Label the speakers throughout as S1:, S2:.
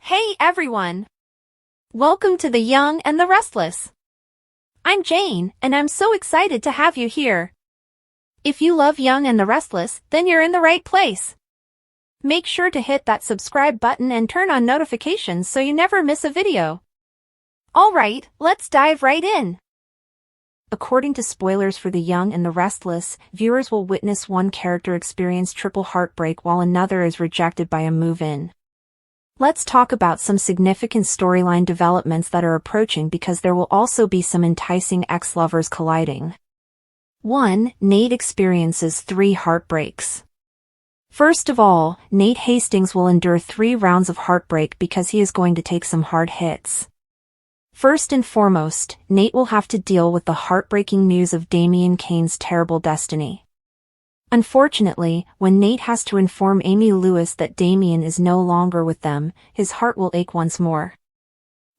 S1: Hey everyone! Welcome to The Young and the Restless. I'm Jane, and I'm so excited to have you here. If you love Young and the Restless, then you're in the right place. Make sure to hit that subscribe button and turn on notifications so you never miss a video. Alright, let's dive right in. According to spoilers for The Young and the Restless, viewers will witness one character experience triple heartbreak while another is rejected by a move-in. Let's talk about some significant storyline developments that are approaching because there will also be some enticing ex-lovers colliding. 1. Nate experiences 3 heartbreaks. First of all, Nate Hastings will endure 3 rounds of heartbreak because he is going to take some hard hits. First and foremost, Nate will have to deal with the heartbreaking news of Damian Kane's terrible destiny. Unfortunately, when Nate has to inform Amy Lewis that Damian is no longer with them, his heart will ache once more.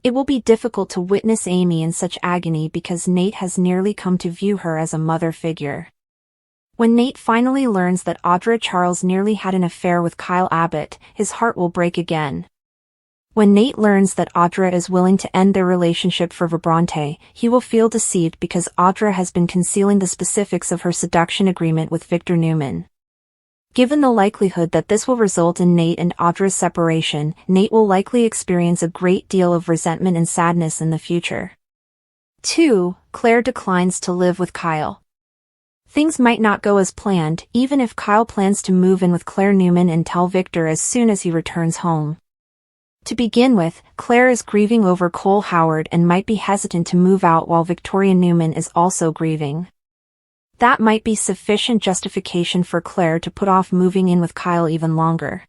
S1: It will be difficult to witness Amy in such agony because Nate has nearly come to view her as a mother figure. When Nate finally learns that Audra Charles nearly had an affair with Kyle Abbott, his heart will break again. When Nate learns that Audra is willing to end their relationship for Vibrante, he will feel deceived because Audra has been concealing the specifics of her seduction agreement with Victor Newman. Given the likelihood that this will result in Nate and Audra's separation, Nate will likely experience a great deal of resentment and sadness in the future. 2. Claire declines to live with Kyle. Things might not go as planned, even if Kyle plans to move in with Claire Newman and tell Victor as soon as he returns home. To begin with, Claire is grieving over Cole Howard and might be hesitant to move out while Victoria Newman is also grieving. That might be sufficient justification for Claire to put off moving in with Kyle even longer.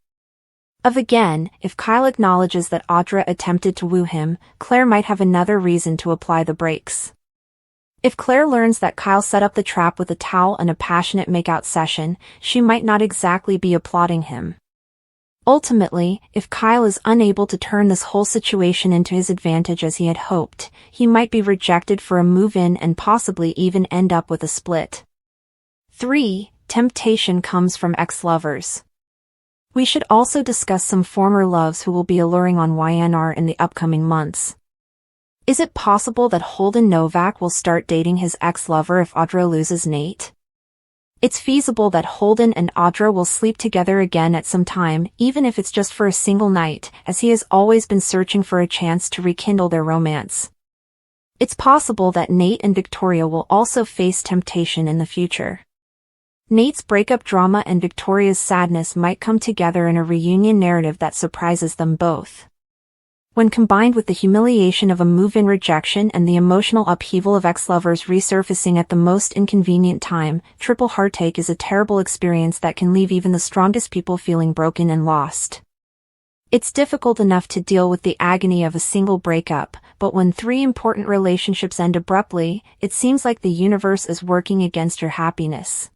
S1: If Kyle acknowledges that Audra attempted to woo him, Claire might have another reason to apply the brakes. If Claire learns that Kyle set up the trap with a towel and a passionate makeout session, she might not exactly be applauding him. Ultimately, if Kyle is unable to turn this whole situation into his advantage as he had hoped, he might be rejected for a move-in and possibly even end up with a split. 3. Temptation comes from ex-lovers. We should also discuss some former loves who will be alluring on YNR in the upcoming months. Is it possible that Holden Novak will start dating his ex-lover if Audra loses Nate? It's feasible that Holden and Audra will sleep together again at some time, even if it's just for a single night, as he has always been searching for a chance to rekindle their romance. It's possible that Nate and Victoria will also face temptation in the future. Nate's breakup drama and Victoria's sadness might come together in a reunion narrative that surprises them both. When combined with the humiliation of a move-in rejection and the emotional upheaval of ex-lovers resurfacing at the most inconvenient time, triple heartache is a terrible experience that can leave even the strongest people feeling broken and lost. It's difficult enough to deal with the agony of a single breakup, but when 3 important relationships end abruptly, it seems like the universe is working against your happiness.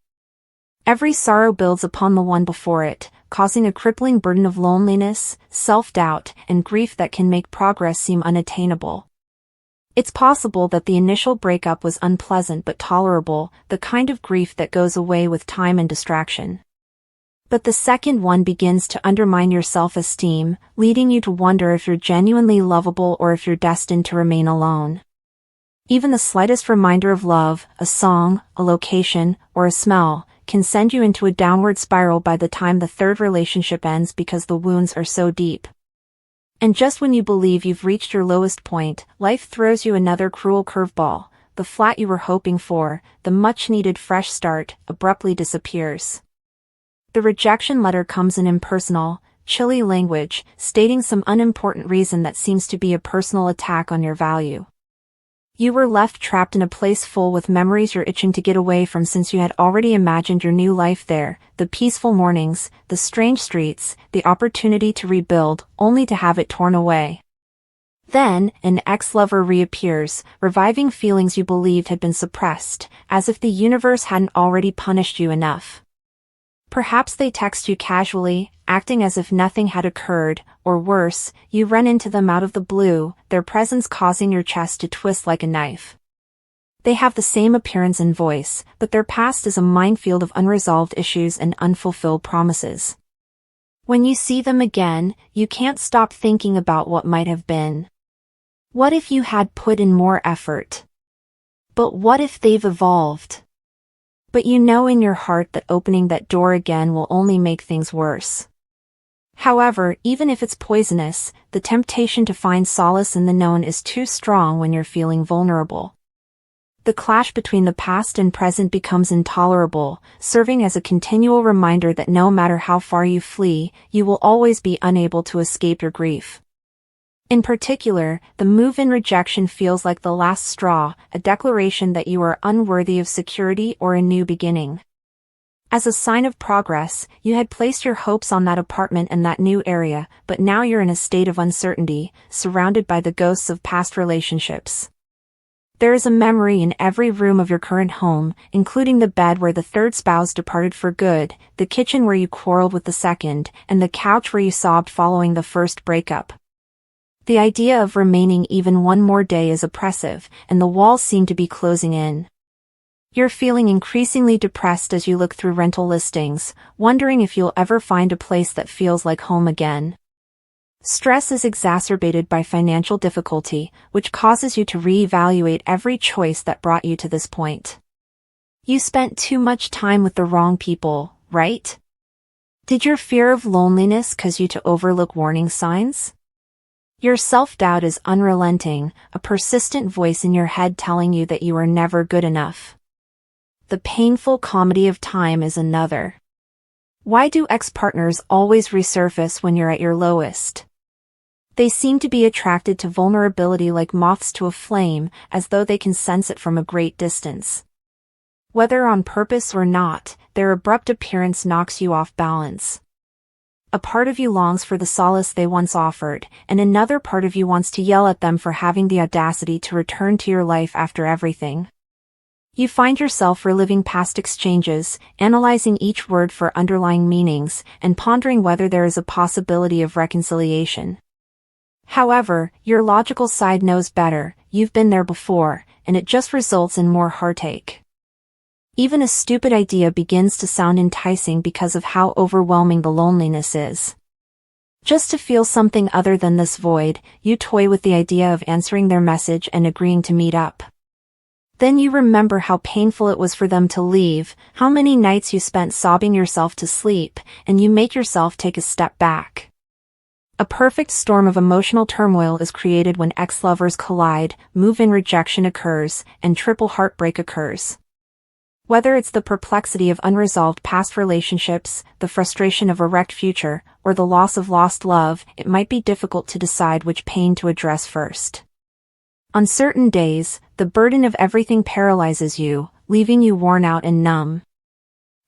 S1: Every sorrow builds upon the one before it, causing a crippling burden of loneliness, self-doubt, and grief that can make progress seem unattainable. It's possible that the initial breakup was unpleasant but tolerable, the kind of grief that goes away with time and distraction. But the second one begins to undermine your self-esteem, leading you to wonder if you're genuinely lovable or if you're destined to remain alone. Even the slightest reminder of love, a song, a location, or a smell, can send you into a downward spiral by the time the third relationship ends because the wounds are so deep. And just when you believe you've reached your lowest point, life throws you another cruel curveball. The flat you were hoping for, the much-needed fresh start, abruptly disappears. The rejection letter comes in impersonal, chilly language, stating some unimportant reason that seems to be a personal attack on your value. You were left trapped in a place full with memories you're itching to get away from since you had already imagined your new life there, the peaceful mornings, the strange streets, the opportunity to rebuild, only to have it torn away. Then, an ex-lover reappears, reviving feelings you believed had been suppressed, as if the universe hadn't already punished you enough. Perhaps they text you casually, acting as if nothing had occurred, or worse, you run into them out of the blue, their presence causing your chest to twist like a knife. They have the same appearance and voice, but their past is a minefield of unresolved issues and unfulfilled promises. When you see them again, you can't stop thinking about what might have been. What if you had put in more effort? But what if they've evolved? But you know in your heart that opening that door again will only make things worse. However, even if it's poisonous, the temptation to find solace in the known is too strong when you're feeling vulnerable. The clash between the past and present becomes intolerable, serving as a continual reminder that no matter how far you flee, you will always be unable to escape your grief. In particular, the move-in rejection feels like the last straw, a declaration that you are unworthy of security or a new beginning. As a sign of progress, you had placed your hopes on that apartment and that new area, but now you're in a state of uncertainty, surrounded by the ghosts of past relationships. There is a memory in every room of your current home, including the bed where the third spouse departed for good, the kitchen where you quarreled with the second, and the couch where you sobbed following the first breakup. The idea of remaining even one more day is oppressive, and the walls seem to be closing in. You're feeling increasingly depressed as you look through rental listings, wondering if you'll ever find a place that feels like home again. Stress is exacerbated by financial difficulty, which causes you to reevaluate every choice that brought you to this point. You spent too much time with the wrong people, right? Did your fear of loneliness cause you to overlook warning signs? Your self-doubt is unrelenting, a persistent voice in your head telling you that you are never good enough. The painful comedy of time is another. Why do ex-partners always resurface when you're at your lowest? They seem to be attracted to vulnerability like moths to a flame, as though they can sense it from a great distance. Whether on purpose or not, their abrupt appearance knocks you off balance. A part of you longs for the solace they once offered, and another part of you wants to yell at them for having the audacity to return to your life after everything. You find yourself reliving past exchanges, analyzing each word for underlying meanings, and pondering whether there is a possibility of reconciliation. However, your logical side knows better, you've been there before, and it just results in more heartache. Even a stupid idea begins to sound enticing because of how overwhelming the loneliness is. Just to feel something other than this void, you toy with the idea of answering their message and agreeing to meet up. Then you remember how painful it was for them to leave, how many nights you spent sobbing yourself to sleep, and you make yourself take a step back. A perfect storm of emotional turmoil is created when ex-lovers collide, move-in rejection occurs, and triple heartbreak occurs. Whether it's the perplexity of unresolved past relationships, the frustration of a wrecked future, or the loss of lost love, it might be difficult to decide which pain to address first. On certain days, the burden of everything paralyzes you, leaving you worn out and numb.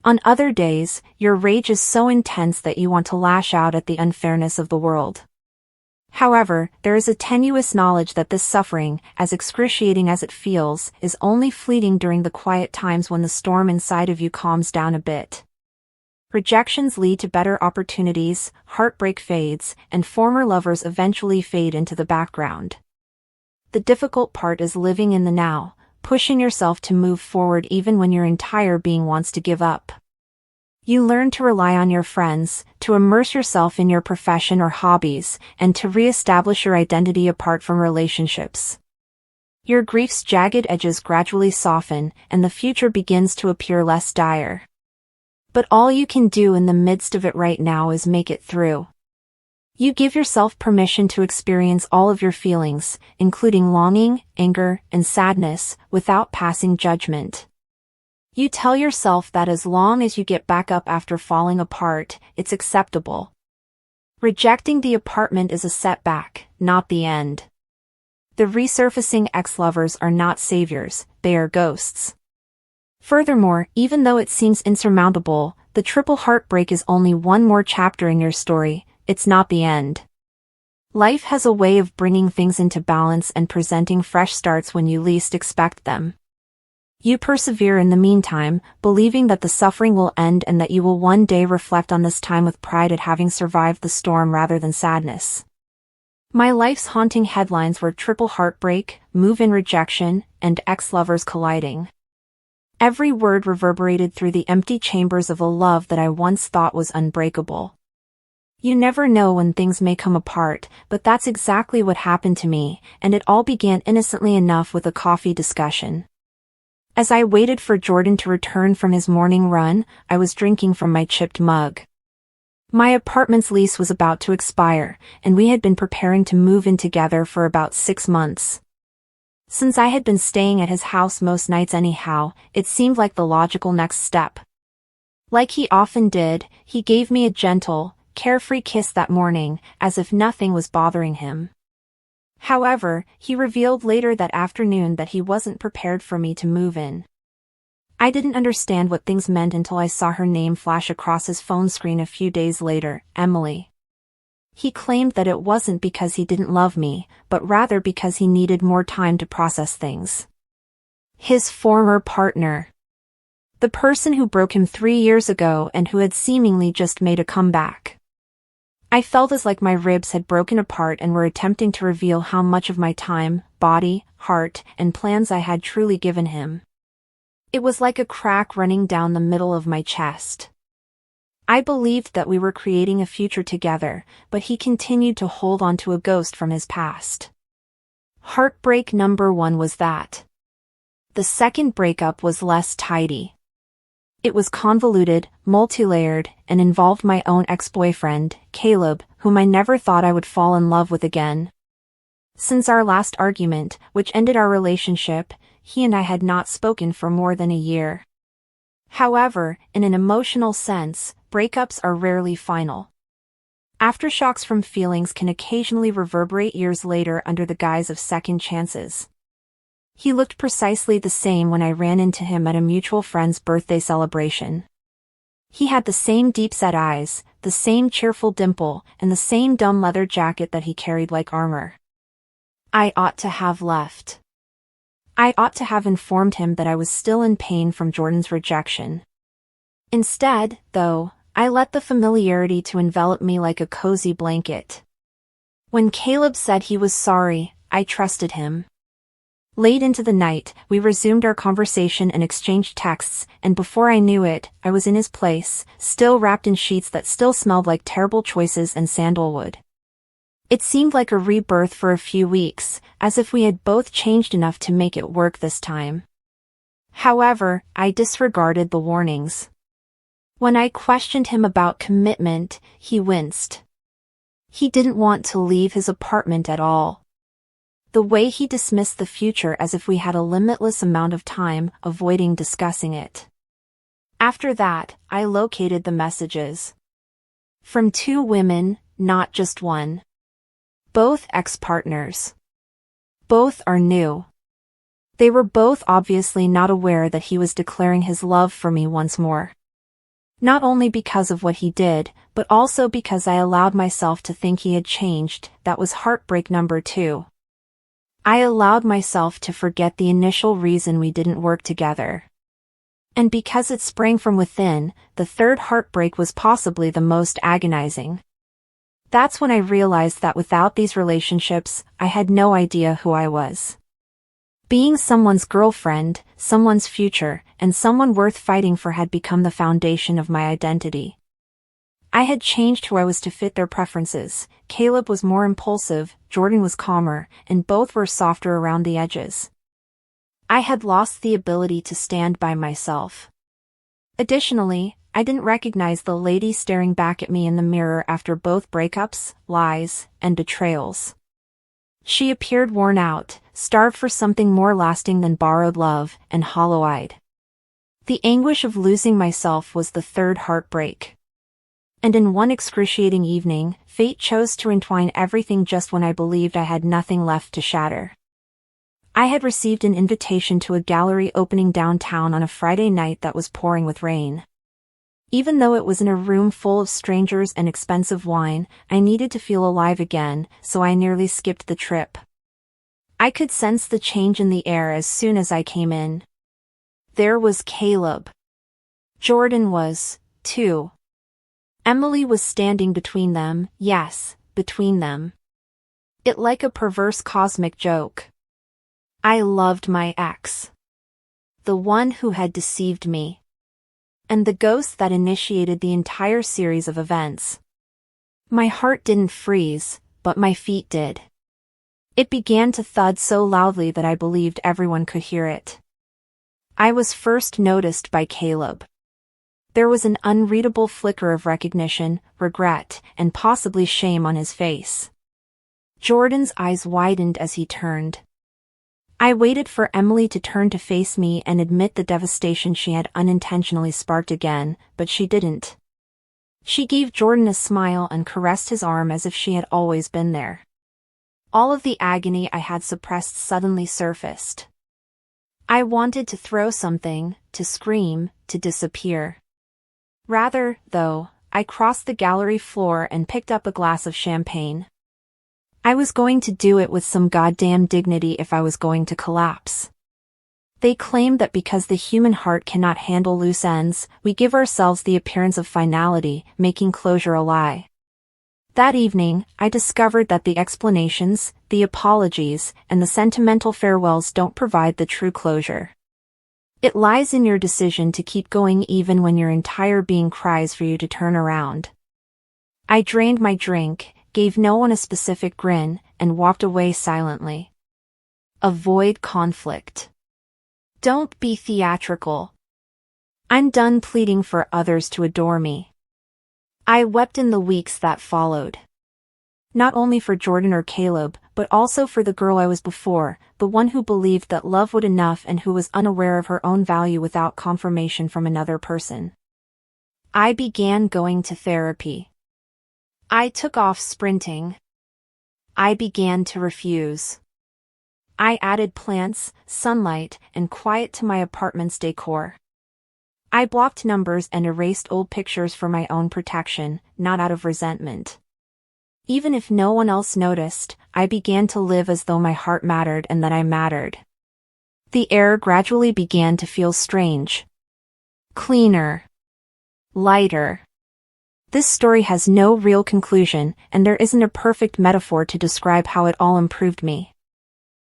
S1: On other days, your rage is so intense that you want to lash out at the unfairness of the world. However, there is a tenuous knowledge that this suffering, as excruciating as it feels, is only fleeting during the quiet times when the storm inside of you calms down a bit. Rejections lead to better opportunities, heartbreak fades, and former lovers eventually fade into the background. The difficult part is living in the now, pushing yourself to move forward even when your entire being wants to give up. You learn to rely on your friends, to immerse yourself in your profession or hobbies, and to re-establish your identity apart from relationships. Your grief's jagged edges gradually soften, and the future begins to appear less dire. But all you can do in the midst of it right now is make it through. You give yourself permission to experience all of your feelings, including longing, anger, and sadness, without passing judgment. You tell yourself that as long as you get back up after falling apart, it's acceptable. Rejecting the apartment is a setback, not the end. The resurfacing ex-lovers are not saviors, they are ghosts. Furthermore, even though it seems insurmountable, the triple heartbreak is only one more chapter in your story. It's not the end. Life has a way of bringing things into balance and presenting fresh starts when you least expect them. You persevere in the meantime, believing that the suffering will end and that you will one day reflect on this time with pride at having survived the storm rather than sadness. My life's haunting headlines were triple heartbreak, move-in rejection, and ex-lovers colliding. Every word reverberated through the empty chambers of a love that I once thought was unbreakable. You never know when things may come apart, but that's exactly what happened to me, and it all began innocently enough with a coffee discussion. As I waited for Jordan to return from his morning run, I was drinking from my chipped mug. My apartment's lease was about to expire, and we had been preparing to move in together for about 6 months. Since I had been staying at his house most nights anyhow, it seemed like the logical next step. Like he often did, he gave me a gentle, carefree kiss that morning, as if nothing was bothering him. However, he revealed later that afternoon that he wasn't prepared for me to move in. I didn't understand what things meant until I saw her name flash across his phone screen a few days later, Emily. He claimed that it wasn't because he didn't love me, but rather because he needed more time to process things. His former partner. The person who broke him 3 years ago and who had seemingly just made a comeback. I felt as like my ribs had broken apart and were attempting to reveal how much of my time, body, heart, and plans I had truly given him. It was like a crack running down the middle of my chest. I believed that we were creating a future together, but he continued to hold on to a ghost from his past. Heartbreak number 1 was that. The second breakup was less tidy. It was convoluted, multi-layered, and involved my own ex-boyfriend, Caleb, whom I never thought I would fall in love with again. Since our last argument, which ended our relationship, he and I had not spoken for more than a year. However, in an emotional sense, breakups are rarely final. Aftershocks from feelings can occasionally reverberate years later under the guise of second chances. He looked precisely the same when I ran into him at a mutual friend's birthday celebration. He had the same deep-set eyes, the same cheerful dimple, and the same dumb leather jacket that he carried like armor. I ought to have left. I ought to have informed him that I was still in pain from Jordan's rejection. Instead, though, I let the familiarity to envelop me like a cozy blanket. When Caleb said he was sorry, I trusted him. Late into the night, we resumed our conversation and exchanged texts, and before I knew it, I was in his place, still wrapped in sheets that still smelled like terrible choices and sandalwood. It seemed like a rebirth for a few weeks, as if we had both changed enough to make it work this time. However, I disregarded the warnings. When I questioned him about commitment, he winced. He didn't want to leave his apartment at all. The way he dismissed the future as if we had a limitless amount of time, avoiding discussing it. After that, I located the messages. From 2 women, not just one. Both ex-partners. Both are new. They were both obviously not aware that he was declaring his love for me once more. Not only because of what he did, but also because I allowed myself to think he had changed. That was heartbreak number 2. I allowed myself to forget the initial reason we didn't work together. And because it sprang from within, the third heartbreak was possibly the most agonizing. That's when I realized that without these relationships, I had no idea who I was. Being someone's girlfriend, someone's future, and someone worth fighting for had become the foundation of my identity. I had changed who I was to fit their preferences. Caleb was more impulsive, Jordan was calmer, and both were softer around the edges. I had lost the ability to stand by myself. Additionally, I didn't recognize the lady staring back at me in the mirror after both breakups, lies, and betrayals. She appeared worn out, starved for something more lasting than borrowed love, and hollow-eyed. The anguish of losing myself was the third heartbreak. And in one excruciating evening, fate chose to entwine everything just when I believed I had nothing left to shatter. I had received an invitation to a gallery opening downtown on a Friday night that was pouring with rain. Even though it was in a room full of strangers and expensive wine, I needed to feel alive again, so I nearly skipped the trip. I could sense the change in the air as soon as I came in. There was Caleb. Jordan was, too. Emily was standing between them, yes, between them. It like a perverse cosmic joke. I loved my ex. The one who had deceived me. And the ghost that initiated the entire series of events. My heart didn't freeze, but my feet did. It began to thud so loudly that I believed everyone could hear it. I was first noticed by Caleb. There was an unreadable flicker of recognition, regret, and possibly shame on his face. Jordan's eyes widened as he turned. I waited for Emily to turn to face me and admit the devastation she had unintentionally sparked again, but she didn't. She gave Jordan a smile and caressed his arm as if she had always been there. All of the agony I had suppressed suddenly surfaced. I wanted to throw something, to scream, to disappear. Rather, though, I crossed the gallery floor and picked up a glass of champagne. I was going to do it with some goddamn dignity if I was going to collapse. They claimed that because the human heart cannot handle loose ends, we give ourselves the appearance of finality, making closure a lie. That evening, I discovered that the explanations, the apologies, and the sentimental farewells don't provide the true closure. It lies in your decision to keep going even when your entire being cries for you to turn around. I drained my drink, gave no one a specific grin, and walked away silently. Avoid conflict. Don't be theatrical. I'm done pleading for others to adore me. I wept in the weeks that followed. Not only for Jordan or Caleb, but also for the girl I was before, the one who believed that love would enough and who was unaware of her own value without confirmation from another person. I began going to therapy. I took off sprinting. I began to refuse. I added plants, sunlight, and quiet to my apartment's decor. I blocked numbers and erased old pictures for my own protection, not out of resentment. Even if no one else noticed, I began to live as though my heart mattered and that I mattered. The air gradually began to feel strange. Cleaner. Lighter. This story has no real conclusion, and there isn't a perfect metaphor to describe how it all improved me.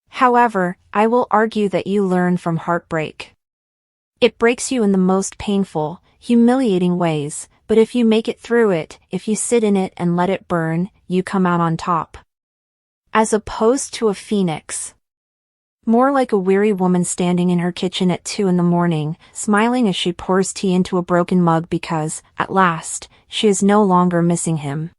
S1: However, I will argue that you learn from heartbreak. It breaks you in the most painful, humiliating ways, but if you make it through it, if you sit in it and let it burn, you come out on top. As opposed to a phoenix. More like a weary woman standing in her kitchen at 2 a.m, smiling as she pours tea into a broken mug because, at last, she is no longer missing him.